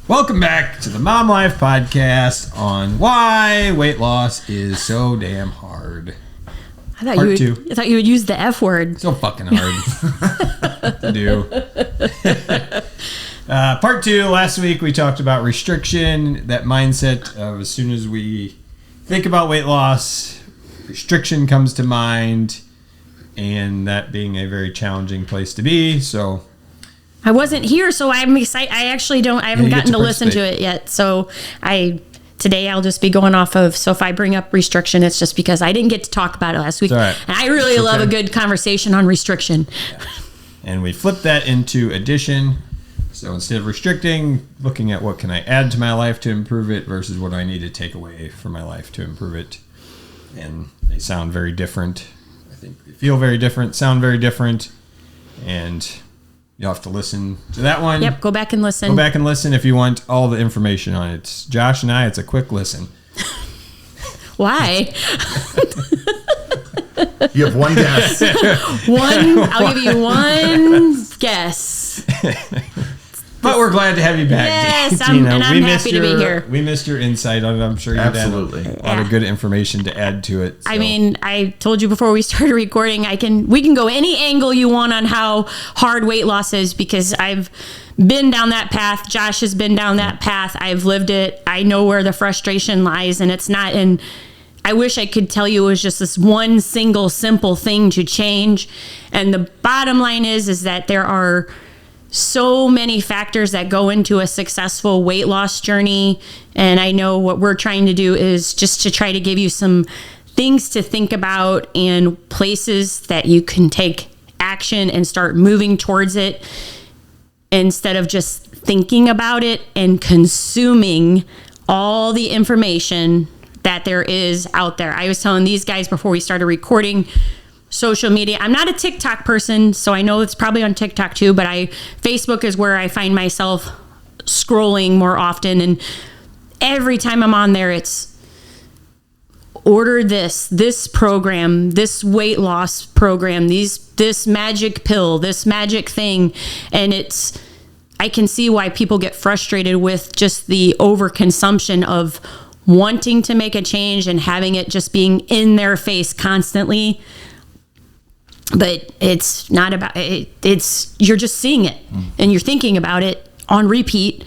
Welcome back to the Mom Life Podcast on why weight loss is so damn hard. I thought you would use the F word. So fucking hard to do. Part 2, last week we talked about restriction, that mindset of as soon as we think about weight loss, restriction comes to mind, and that being a very challenging place to be. So I wasn't here, so I'm excited. I haven't gotten to listen to it yet. So today I'll just be going off of, so if I bring up restriction, it's just because I didn't get to talk about it last week. Right. And I really love a good conversation on restriction. Yeah. And we flip that into addition. So instead of restricting, looking at what can I add to my life to improve it versus what do I need to take away from my life to improve it. And they sound very different. I think they feel very different, sound very different. And you'll have to listen to that one. Yep, go back and listen. Go back and listen if you want all the information on it. Josh and I, it's a quick listen. Why? You have one guess. I'll give you one guess. But we're glad to have you back. Yes, Tina. I'm happy to be here. We missed your insight on it. I'm sure you had a lot of good information to add to it. So. I mean, I told you before we started recording, we can go any angle you want on how hard weight loss is, because I've been down that path. Josh has been down that path. I've lived it. I know where the frustration lies, and it's not in. I wish I could tell you it was just this one single simple thing to change. And the bottom line is that there are so many factors that go into a successful weight loss journey. And I know what we're trying to do is just to try to give you some things to think about and places that you can take action and start moving towards it instead of just thinking about it and consuming all the information that there is out there. I was telling these guys before we started recording, social media. I'm not a TikTok person, so I know it's probably on TikTok too, but Facebook is where I find myself scrolling more often. And every time I'm on there, it's order this program, this weight loss program, this magic pill, this magic thing. And I can see why people get frustrated with just the overconsumption of wanting to make a change and having it just being in their face constantly. But it's not about it. You're just seeing it and you're thinking about it on repeat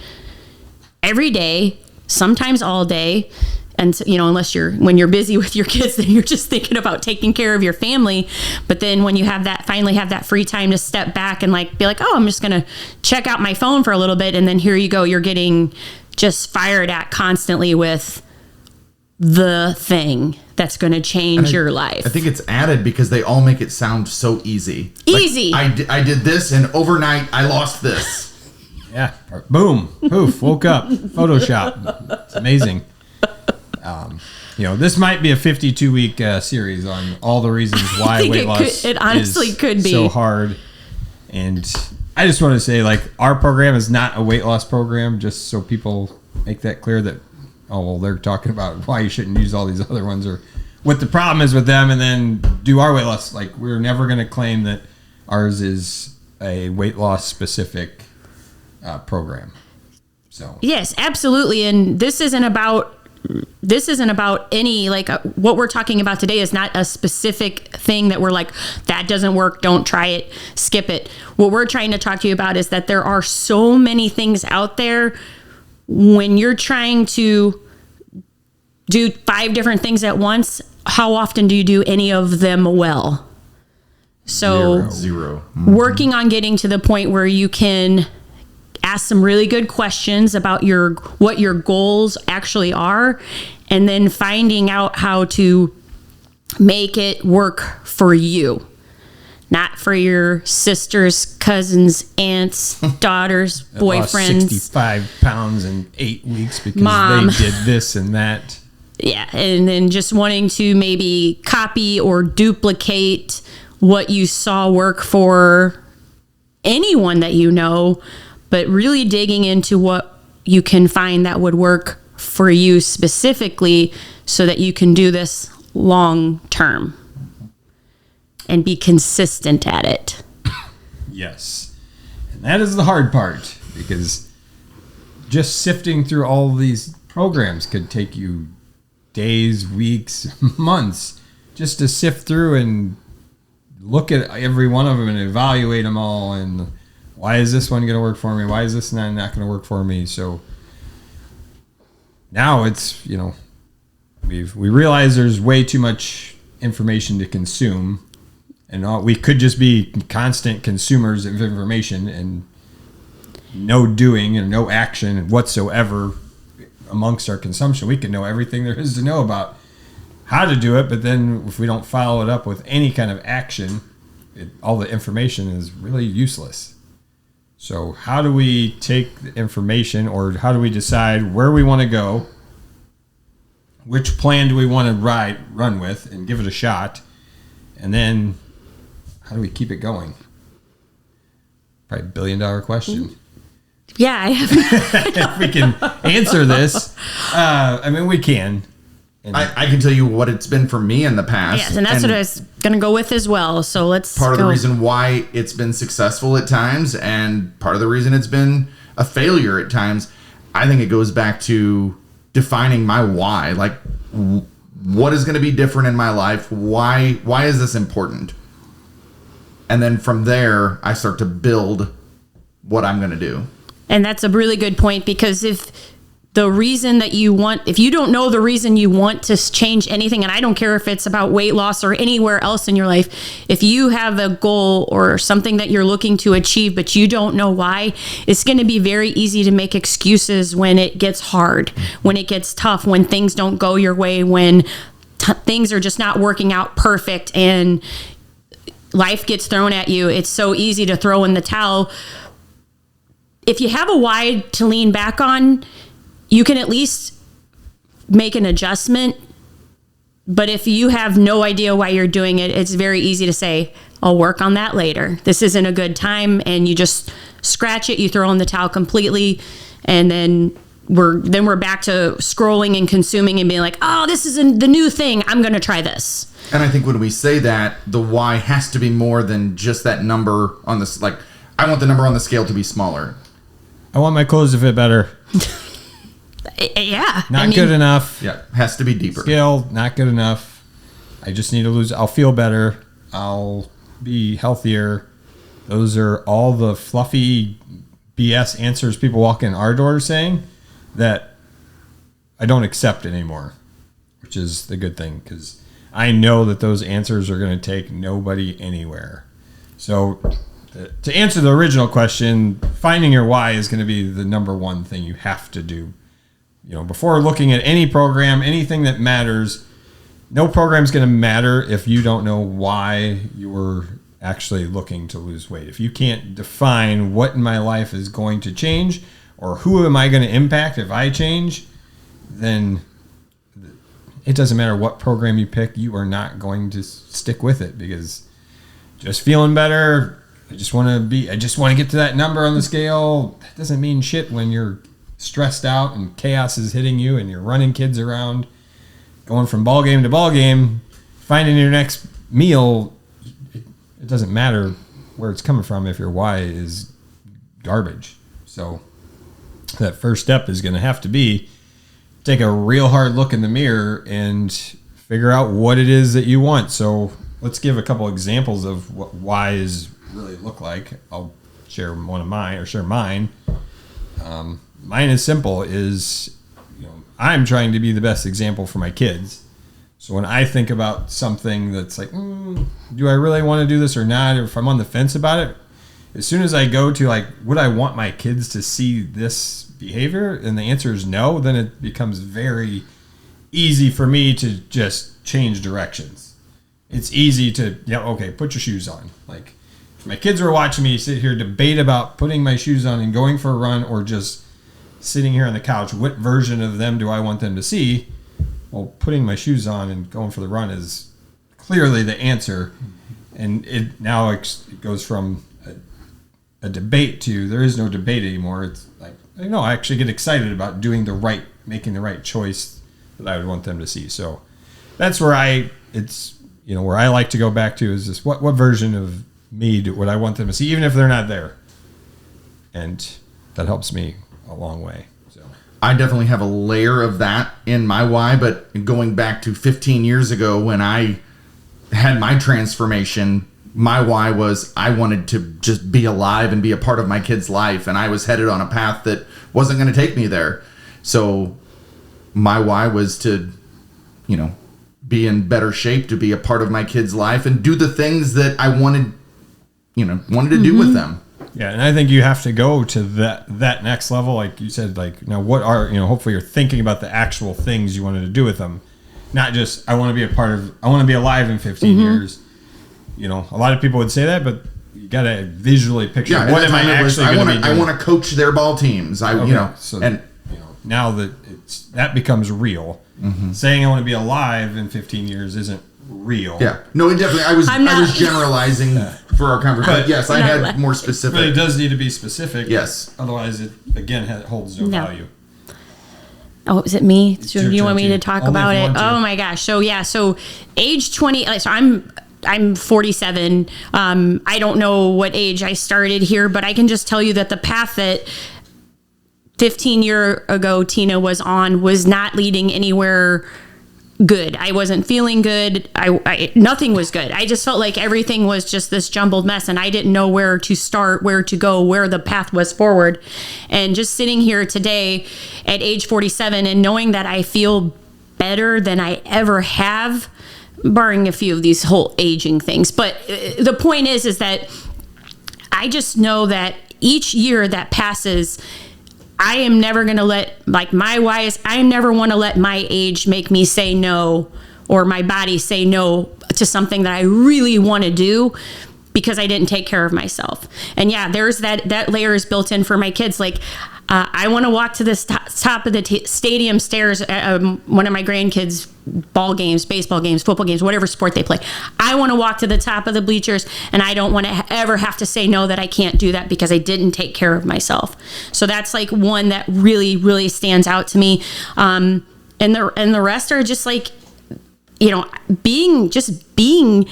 every day, sometimes all day. And, unless when you're busy with your kids, then you're just thinking about taking care of your family. But then when you finally have that free time to step back and be like, oh, I'm just going to check out my phone for a little bit. And then here you go, you're getting just fired at constantly with the thing that's going to change your life. I think it's added because they all make it sound so easy. Easy. I did this, and overnight I lost this. Yeah. Boom. Poof. Woke up. Photoshop. It's amazing. This might be a 52-week series on all the reasons why weight loss it honestly could be so hard. And I just want to say, our program is not a weight loss program, just so people make that clear that, they're talking about why you shouldn't use all these other ones or what the problem is with them and then do our weight loss. We're never going to claim that ours is a weight loss specific program. So yes, absolutely. And this isn't about any, what we're talking about today is not a specific thing that we're that doesn't work, don't try it, skip it. What we're trying to talk to you about is that there are so many things out there. When you're trying to do 5 different things at once, how often do you do any of them well? So Zero. Working on getting to the point where you can ask some really good questions about what your goals actually are, and then finding out how to make it work for you. Not for your sisters, cousins, aunts, daughters, boyfriends. Lost 65 pounds in 8 weeks because Mom. they did this and that. Yeah, and then just wanting to maybe copy or duplicate what you saw work for anyone that you know, but really digging into what you can find that would work for you specifically so that you can do this long term and be consistent at it. Yes. And that is the hard part, because just sifting through all these programs could take you days, weeks, months just to sift through and look at every one of them and evaluate them all. And why is this one going to work for me? Why is this not going to work for me? So now it's, we realize there's way too much information to consume, and we could just be constant consumers of information and no doing and no action whatsoever amongst our consumption. We can know everything there is to know about how to do it, but then if we don't follow it up with any kind of action, all the information is really useless. So how do we take the information, or how do we decide where we want to go? Which plan do we want to run with and give it a shot? And then how do we keep it going? Probably $1 billion question. Yeah, I have. If we can answer this, we can. And I can tell you what it's been for me in the past. Yes, and that's what I was going to go with as well. So let's part of go. the reason why it's been successful at times, and part of the reason it's been a failure at times, I think it goes back to defining my why. Like, what is going to be different in my life? Why is this important? And then from there, I start to build what I'm going to do. And that's a really good point, because if you don't know the reason you want to change anything, and I don't care if it's about weight loss or anywhere else in your life, if you have a goal or something that you're looking to achieve, but you don't know why, it's going to be very easy to make excuses when it gets hard, when it gets tough, when things don't go your way, when things are just not working out perfect and life gets thrown at you. It's so easy to throw in the towel. If you have a why to lean back on, you can at least make an adjustment. But if you have no idea why you're doing it, it's very easy to say, I'll work on that later. This isn't a good time. And you just scratch it, you throw in the towel completely. And then we're back to scrolling and consuming and being like, oh, this is the new thing. I'm going to try this. And I think when we say that, the why has to be more than just that number on this. Like, I want the number on the scale to be smaller. I want my clothes to fit better. Yeah. Not good enough. Yeah, has to be deeper. Scale, not good enough. I just need to lose. I'll feel better. I'll be healthier. Those are all the fluffy BS answers people walk in our door saying that I don't accept anymore, which is the good thing, because I know that those answers are going to take nobody anywhere. So to answer the original question, finding your why is going to be the number one thing you have to do. Before looking at any program, anything that matters, no program's going to matter if you don't know why you were actually looking to lose weight. If you can't define what in my life is going to change, or who am I going to impact if I change, then it doesn't matter what program you pick, you are not going to stick with it, because just feeling better, I just want to get to that number on the scale. That doesn't mean shit when you're stressed out and chaos is hitting you and you're running kids around, going from ball game to ball game, finding your next meal. It doesn't matter where it's coming from if your why is garbage. So that first step is going to have to be take a real hard look in the mirror and figure out what it is that you want. So let's give a couple examples of what whys really look like. I'll share mine. Mine is simple, I'm trying to be the best example for my kids. So when I think about something that's like, do I really want to do this or not? Or if I'm on the fence about it, as soon as I go to would I want my kids to see this behavior? And the answer is no. Then it becomes very easy for me to just change directions. It's easy to, put your shoes on. Like, if my kids were watching me sit here debate about putting my shoes on and going for a run, or just sitting here on the couch, what version of them do I want them to see? Well, putting my shoes on and going for the run is clearly the answer. And it goes from a debate to there is no debate anymore. It's like, I actually get excited about making the right choice that I would want them to see. So that's where where I like to go back to is this, what version of me would I want them to see, even if they're not there? And that helps me a long way. I definitely have a layer of that in my why, but going back to 15 years ago when I had my transformation, my why was I wanted to just be alive and be a part of my kid's life, and I was headed on a path that wasn't going to take me there. So my why was to, be in better shape, to be a part of my kid's life and do the things that I wanted to do with them. Yeah, and I think you have to go to that next level, like you said. Like, now, what are hopefully you're thinking about the actual things you wanted to do with them, not just I want to be alive in 15 years. A lot of people would say that, but you got to visually picture what am I actually going to be doing. I want to coach their ball teams. Now that that becomes real, saying I want to be alive in 15 years isn't real. Yeah, no, it definitely. I was generalizing for our conversation. But yes, I had more specific. But it does need to be specific. Yes, otherwise it again holds no value. Oh, is it me? Do you want me to talk about it? Oh my gosh! So age 20. So I'm 47. I don't know what age I started here, but I can just tell you that the path that 15 years ago Tina was on was not leading anywhere good. I wasn't feeling good. Nothing was good. I just felt like everything was just this jumbled mess, and I didn't know where to start, where to go, where the path was forward. And just sitting here today at age 47 and knowing that I feel better than I ever have, barring a few of these whole aging things. But the point is that I just know that each year that passes, I am never going to let, my why is I never want to let my age make me say no, or my body say no to something that I really want to do because I didn't take care of myself. And yeah, there's that layer is built in for my kids. I want to walk to this top of the stadium stairs at one of my grandkids' ball games, baseball games, football games, whatever sport they play. I want to walk to the top of the bleachers, and I don't want to ever have to say no that I can't do that because I didn't take care of myself. So that's one that really, really stands out to me. And the rest are just being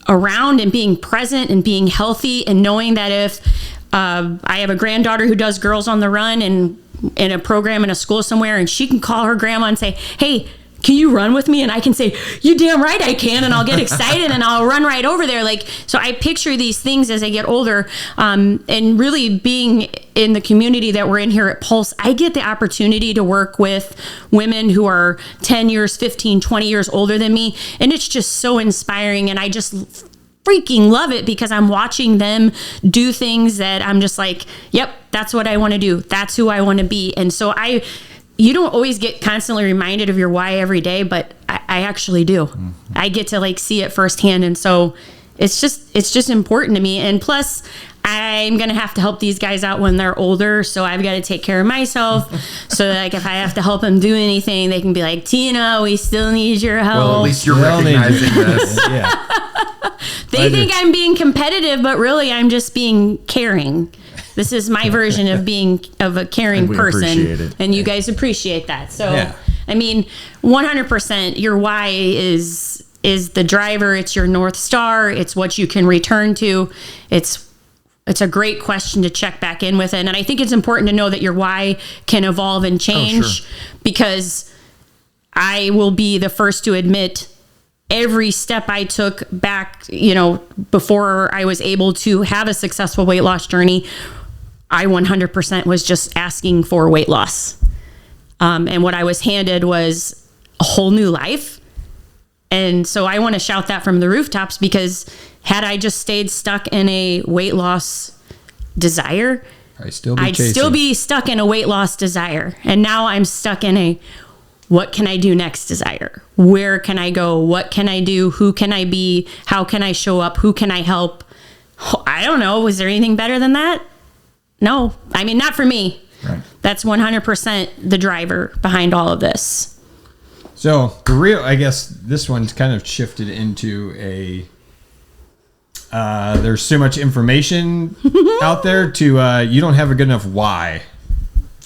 around and being present and being healthy, and knowing that if I have a granddaughter who does Girls on the Run and in a program in a school somewhere, and she can call her grandma and say, hey, can you run with me? And I can say, you damn right I can. And I'll get excited and I'll run right over there. So I picture these things as I get older. And really being in the community that we're in here at Pulse, I get the opportunity to work with women who are 10 years, 15, 20 years older than me. And it's just so inspiring. And I just freaking love it because I'm watching them do things that I'm just like, yep, that's what I want to do. That's who I want to be. And so you don't always get constantly reminded of your why every day, but I actually do. Mm-hmm. I get to see it firsthand. And so it's just important to me. And plus I'm going to have to help these guys out when they're older. So I've got to take care of myself. So that if I have to help them do anything, they can be like, Tina, we still need your help. Well, at least you're recognizing this. Yeah. They think I'm being competitive, but really I'm just being caring. This is my version of a caring person. And you guys appreciate that. So, yeah. I mean, 100% your why is the driver. It's your North Star. It's what you can return to. It's a great question to check back in with. And I think it's important to know that your why can evolve and change, because I will be the first to admit every step I took back, before I was able to have a successful weight loss journey, I 100% was just asking for weight loss. And what I was handed was a whole new life. And so I want to shout that from the rooftops, because had I just stayed stuck in a weight loss desire, I'd still be stuck in a weight loss desire. And now I'm stuck in a what can I do next desire? Where can I go? What can I do? Who can I be? How can I show up? Who can I help? I don't know. Was there anything better than that? No. I mean, not for me. Right. That's 100% the driver behind all of this. So I guess this one's kind of shifted into there's so much information out there to, you don't have a good enough why.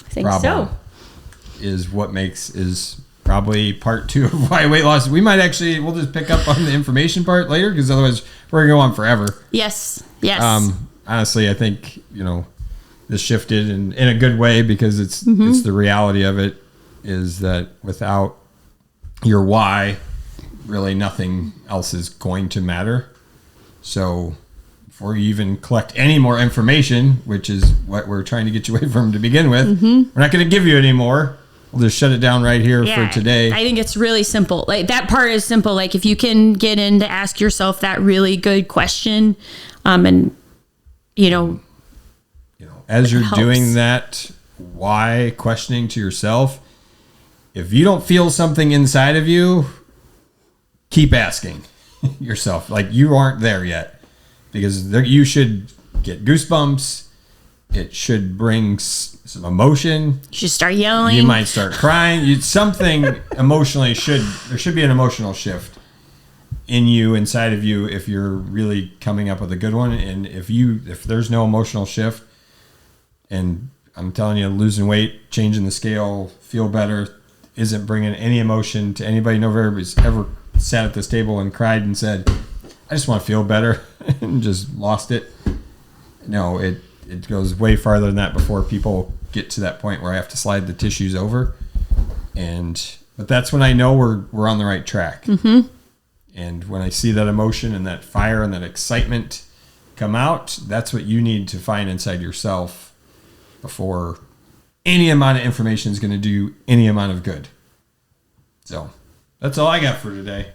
I think so. Is probably part 2 of why weight loss. We'll just pick up on the information part later, because otherwise we're going to go on forever. Yes. Honestly, I think, this shifted in a good way, because it's the reality of it is that without your why, really nothing else is going to matter. So before you even collect any more information, which is what we're trying to get you away from to begin with, we're not going to give you any more. We'll just shut it down right here for today. I think it's really simple. Like, that part is simple. Like, if you can get in to ask yourself that really good question, and as you're helps. doing that why questioning to yourself, if you don't feel something inside of you, keep asking yourself. Like, you aren't there yet, because you should get goosebumps. It should bring some emotion. You should start yelling. You might start crying. Something emotionally there should be an emotional shift in you, inside of you, if you're really coming up with a good one. And if there's no emotional shift, and I'm telling you, losing weight, changing the scale, feel better, isn't bringing any emotion to anybody. Nobody's ever sat at this table and cried and said, I just want to feel better, and just lost it. No, it goes way farther than that before people get to that point where I have to slide the tissues over. But that's when I know we're on the right track. And when I see that emotion and that fire and that excitement come out, that's what you need to find inside yourself before any amount of information is going to do any amount of good. So that's all I got for today.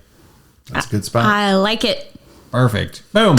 That's a good spot. I like it. Perfect. Boom.